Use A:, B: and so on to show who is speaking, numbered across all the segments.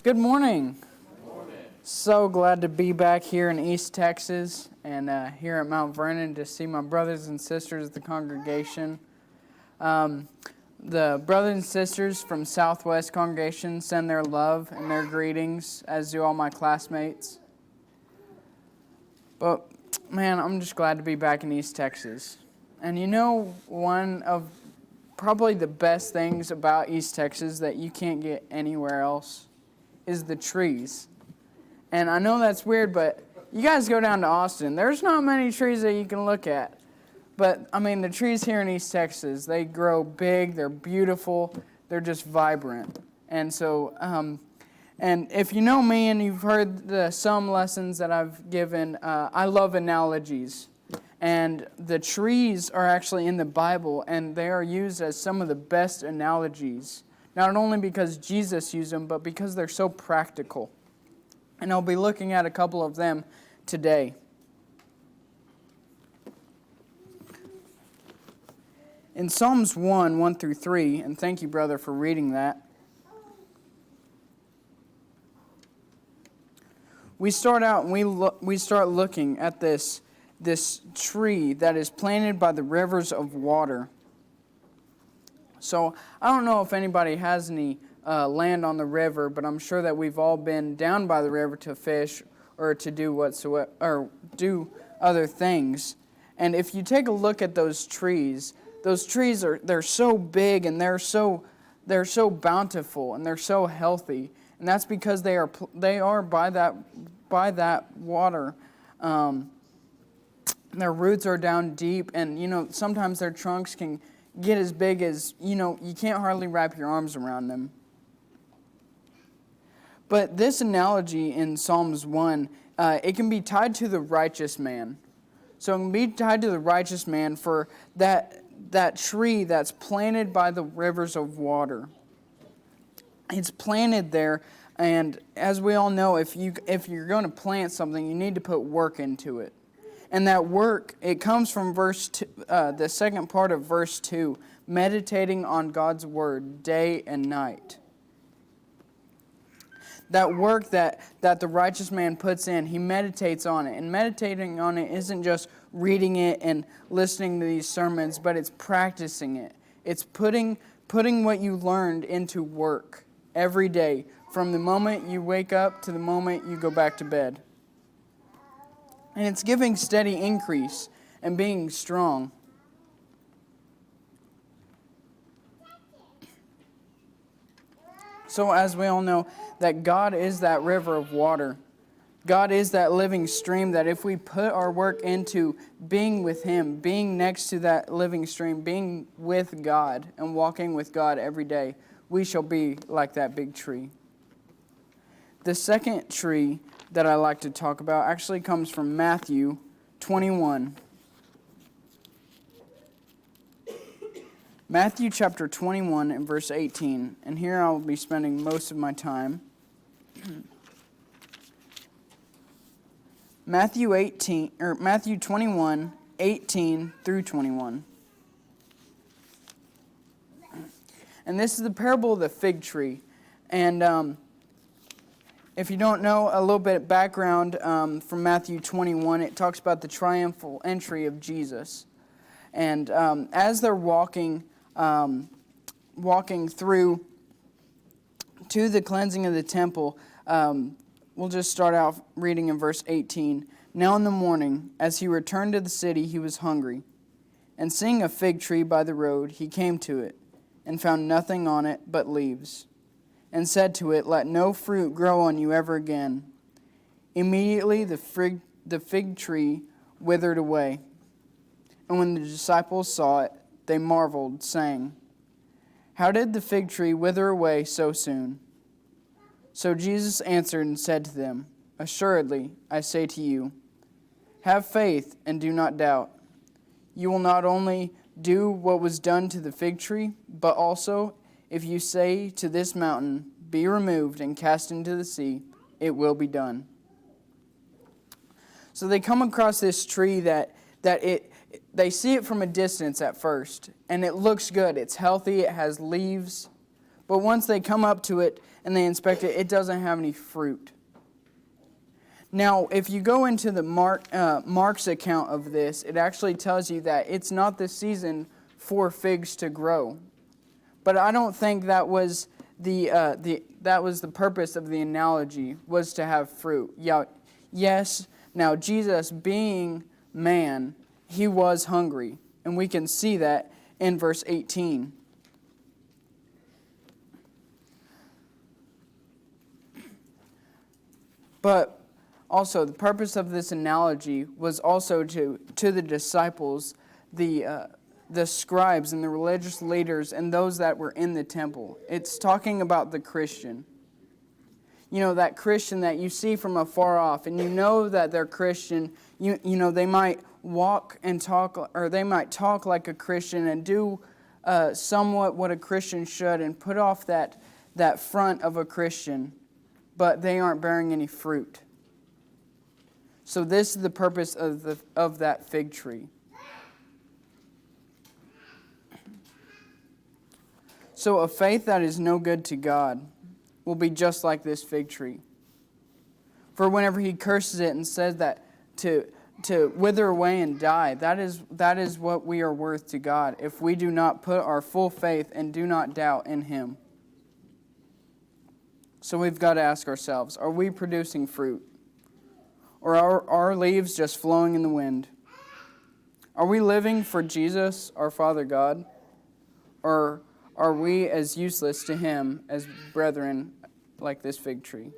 A: Good morning. So glad to be back here in East Texas and here at Mount Vernon to see my brothers and sisters of the congregation. The brothers and sisters from Southwest congregation send their love and their greetings, as do all my classmates. But man, I'm just glad to be back in East Texas. And you know, one of probably the best things about East Texas that you can't get anywhere else is the trees. And I know that's weird, but you guys go down to Austin. There's not many trees that you can look at. But, I mean, the trees here in East Texas, they grow big, they're beautiful, they're just vibrant. And so, and if you know me and you've heard some lessons that I've given, I love analogies. And the trees are actually in the Bible, and they are used as some of the best analogies. Not only because Jesus used them, but because they're so practical. And I'll be looking at a couple of them today. In Psalms 1 through 3, and thank you, brother, for reading that, we start out and we start looking at this tree that is planted by the rivers of water. So I don't know if anybody has any land on the river, but I'm sure that we've all been down by the river to fish or to do whatsoever, or do other things. And if you take a look at those trees they're so big and they're so bountiful and they're so healthy, and that's because they are by that water. Their roots are down deep, and sometimes their trunks can get as big as you can't hardly wrap your arms around them. But this analogy in Psalms 1, it can be tied to the righteous man. So it can be tied to the righteous man for that tree that's planted by the rivers of water. It's planted there, and as we all know, if you're going to plant something, you need to put work into it. And that work, it comes from verse 2, the second part of verse 2, meditating on God's word day and night. That work that the righteous man puts in, he meditates on it. And meditating on it isn't just reading it and listening to these sermons, but it's practicing it. It's putting what you learned into work every day, from the moment you wake up to the moment you go back to bed. And it's giving steady increase and being strong. So as we all know, that God is that river of water. God is that living stream that if we put our work into being with Him, being next to that living stream, being with God and walking with God every day, we shall be like that big tree. The second tree that I like to talk about actually comes from Matthew 21. Matthew chapter 21 and verse 18, and here I will be spending most of my time. Matthew 21, 18 through 21. And this is the parable of the fig tree. And if you don't know a little bit of background from Matthew 21, it talks about the triumphal entry of Jesus. And as they're walking through to the cleansing of the temple, we'll just start out reading in verse 18. Now in the morning, as he returned to the city, he was hungry. And seeing a fig tree by the road, he came to it, and found nothing on it but leaves, and said to it, "Let no fruit grow on you ever again." Immediately the fig tree withered away. And when the disciples saw it, they marveled, saying, "How did the fig tree wither away so soon?" So Jesus answered and said to them, "Assuredly, I say to you, have faith and do not doubt. You will not only do what was done to the fig tree, but also, if you say to this mountain, 'Be removed and cast into the sea,' it will be done." So they come across this tree that they see it from a distance at first, and it looks good. It's healthy, it has leaves, But once they come up to it and they inspect it, it doesn't have any fruit. Now, if you go into the Mark's account of this, it actually tells you that it's not the season for figs to grow. But I don't think that was the purpose of the analogy, was to have fruit. Yeah, yes, now Jesus being man, he was hungry. And we can see that in verse 18. But also, the purpose of this analogy was also to the disciples, the scribes and the religious leaders and those that were in the temple. It's talking about the Christian. You know, that Christian that you see from afar off, and you know that they're Christian. You know, they might walk and talk, or they might talk like a Christian and do somewhat what a Christian should and put off that front of a Christian, but they aren't bearing any fruit. So this is the purpose of that fig tree. So a faith that is no good to God will be just like this fig tree. For whenever he curses it and says that to wither away and die, that is what we are worth to God if we do not put our full faith and do not doubt in him. So we've got to ask ourselves, are we producing fruit? Or are our leaves just flowing in the wind? Are we living for Jesus, our Father God? Or are we as useless to him as brethren like this fig tree?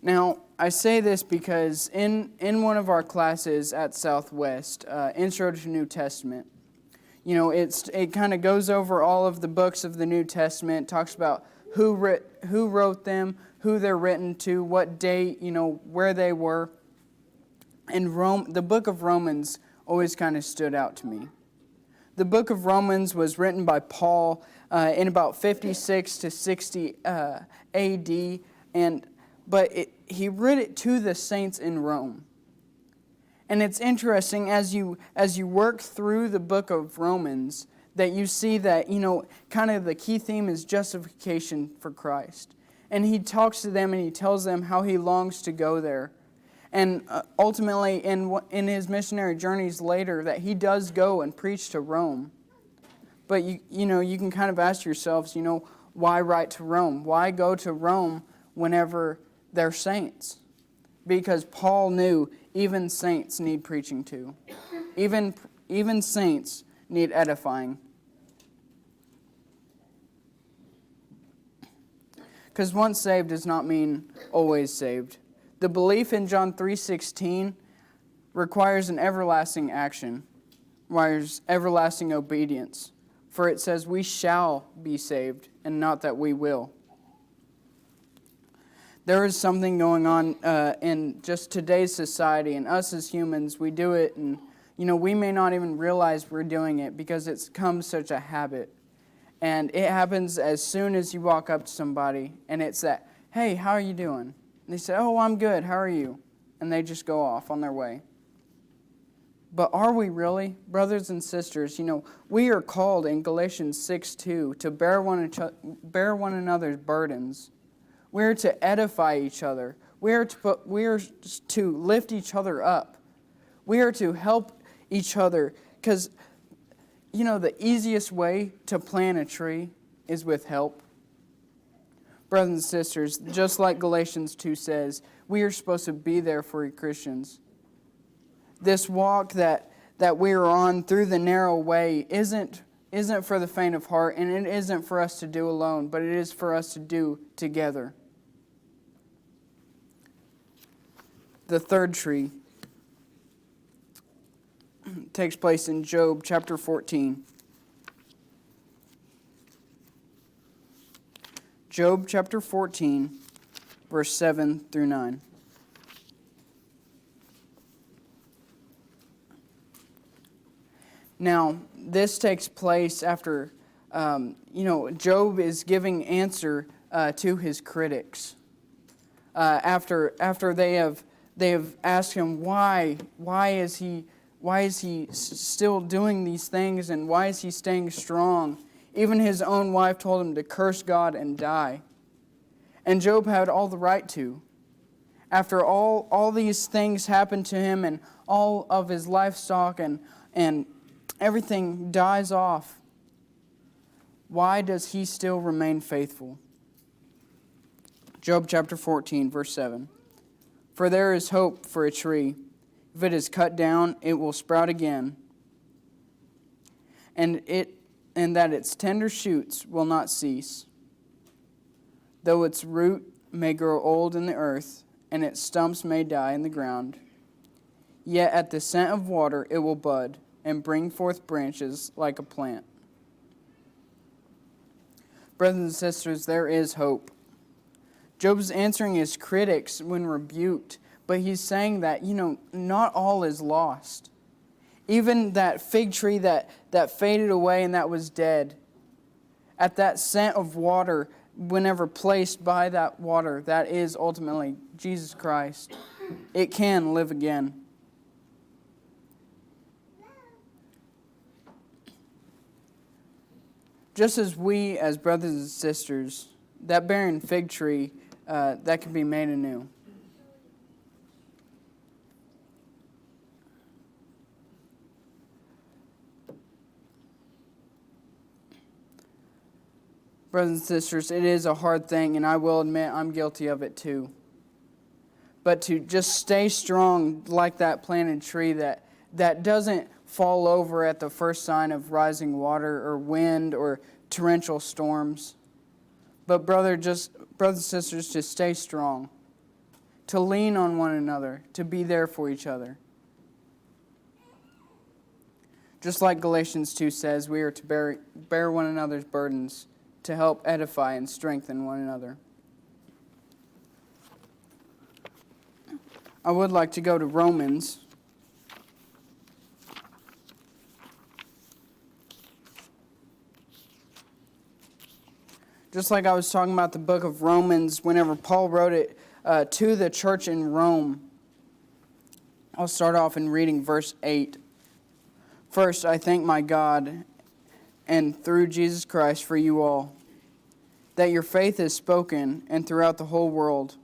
A: Now, I say this because in one of our classes at Southwest, Intro to New Testament, you know, it kind of goes over all of the books of the New Testament, talks about who wrote them, who they're written to, what date, you know, where they were. And the book of Romans always kind of stood out to me. The book of Romans was written by Paul in about 56 to 60 A.D., but he wrote it to the saints in Rome. And it's interesting as you work through the book of Romans that you see that, you know, kind of the key theme is justification for Christ. And he talks to them and he tells them how he longs to go there. And ultimately in his missionary journeys later that he does go and preach to Rome. But you know, you can kind of ask yourselves, you know, why write to Rome? Why go to Rome whenever they're saints? Because Paul knew even saints need preaching to. Even saints need edifying. Because once saved does not mean always saved. The belief in John 3:16 requires an everlasting action, requires everlasting obedience. For it says we shall be saved, and not that we will. There is something going on in just today's society, and us as humans, we do it, and you know, we may not even realize we're doing it because it's become such a habit. And it happens as soon as you walk up to somebody, and it's that, hey, how are you doing? And they say, oh, I'm good, how are you? And they just go off on their way. But are we really? Brothers and sisters, you know, we are called in Galatians 6:2 to bear one another's burdens. We're to edify each other. We are to lift each other up. We are to help each other because, you know, the easiest way to plant a tree is with help. Brothers and sisters, just like Galatians 2 says, we are supposed to be there for Christians. This walk that we are on through the narrow way isn't for the faint of heart, and it isn't for us to do alone, but it is for us to do together. The third tree takes place in Job chapter 14. Job chapter 14, verse 7 through 9. Now, this takes place after, Job is giving answer to his critics. After they have asked him why is he Why is he still doing these things, and why is he staying strong? Even his own wife told him to curse God and die. And Job had all the right to. After all these things happened to him, and all of his livestock and everything dies off, why does he still remain faithful? Job chapter 14, verse 7. For there is hope for a tree. If it is cut down, it will sprout again, and that its tender shoots will not cease. Though its root may grow old in the earth, and its stumps may die in the ground, yet at the scent of water it will bud, and bring forth branches like a plant. Brothers and sisters, there is hope. Job's answering his critics when rebuked, but he's saying that, not all is lost. Even that fig tree that faded away and that was dead, at that scent of water, whenever placed by that water, that is ultimately Jesus Christ, it can live again. Just as we, as brothers and sisters, that barren fig tree, that can be made anew. Brothers and sisters, it is a hard thing, and I will admit I'm guilty of it too. But to just stay strong like that planted tree that doesn't fall over at the first sign of rising water or wind or torrential storms. But brothers and sisters, to stay strong, to lean on one another, to be there for each other. Just like Galatians 2 says, we are to bear one another's burdens, to help edify and strengthen one another. I would like to go to Romans. Just like I was talking about the book of Romans, whenever Paul wrote it to the church in Rome, I'll start off in reading verse 8. First, I thank my God and through Jesus Christ for you all, that your faith is spoken and throughout the whole world.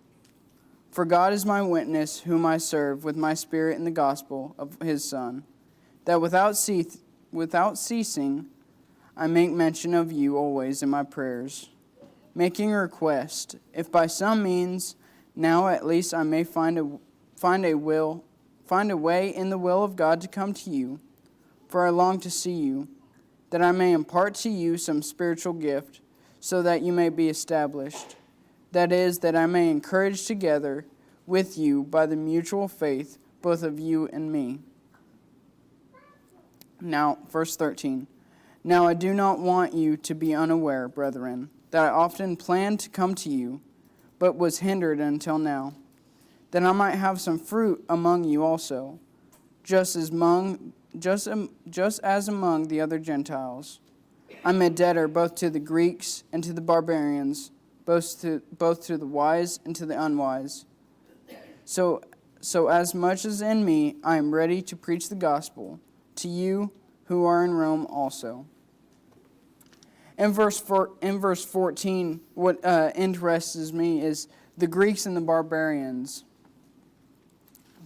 A: For God is my witness, whom I serve with my spirit in the gospel of his Son, that without ceasing I make mention of you always in my prayers, making a request, if by some means now at least I may find a way in the will of God to come to you, for I long to see you, that I may impart to you some spiritual gift, so that you may be established. That is, that I may encourage together with you by the mutual faith, both of you and me. Now, verse 13. Now I do not want you to be unaware, brethren, that I often planned to come to you, but was hindered until now, that I might have some fruit among you also, just as among the other Gentiles. I'm a debtor both to the Greeks and to the barbarians, both to the wise and to the unwise. So as much as in me, I am ready to preach the gospel to you who are in Rome also. In verse 14, what interests me is the Greeks and the barbarians,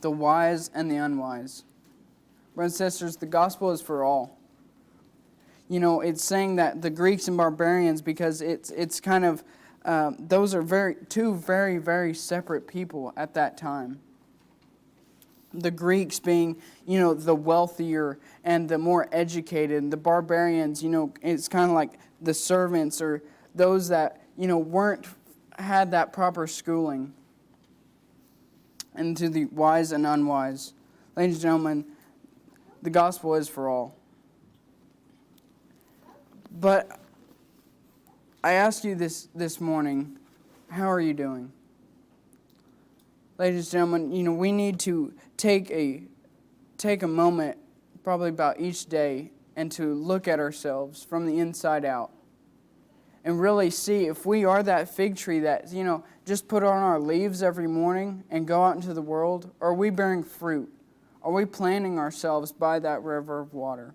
A: the wise and the unwise. Brothers and sisters, the gospel is for all. It's saying that the Greeks and barbarians, because it's kind of, those are two very, very separate people at that time. The Greeks being, the wealthier and the more educated. And the barbarians, it's kind of like the servants or those that, had that proper schooling. And to the wise and unwise. Ladies and gentlemen, the gospel is for all. But I ask you this morning, how are you doing? Ladies and gentlemen, we need to take a moment, probably about each day, and to look at ourselves from the inside out. And really see if we are that fig tree that, just put on our leaves every morning and go out into the world, or are we bearing fruit? Are we planting ourselves by that river of water?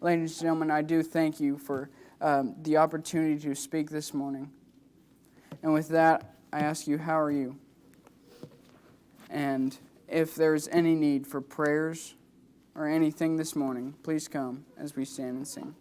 A: Ladies and gentlemen, I do thank you for the opportunity to speak this morning. And with that, I ask you, how are you? And if there's any need for prayers or anything this morning, please come as we stand and sing.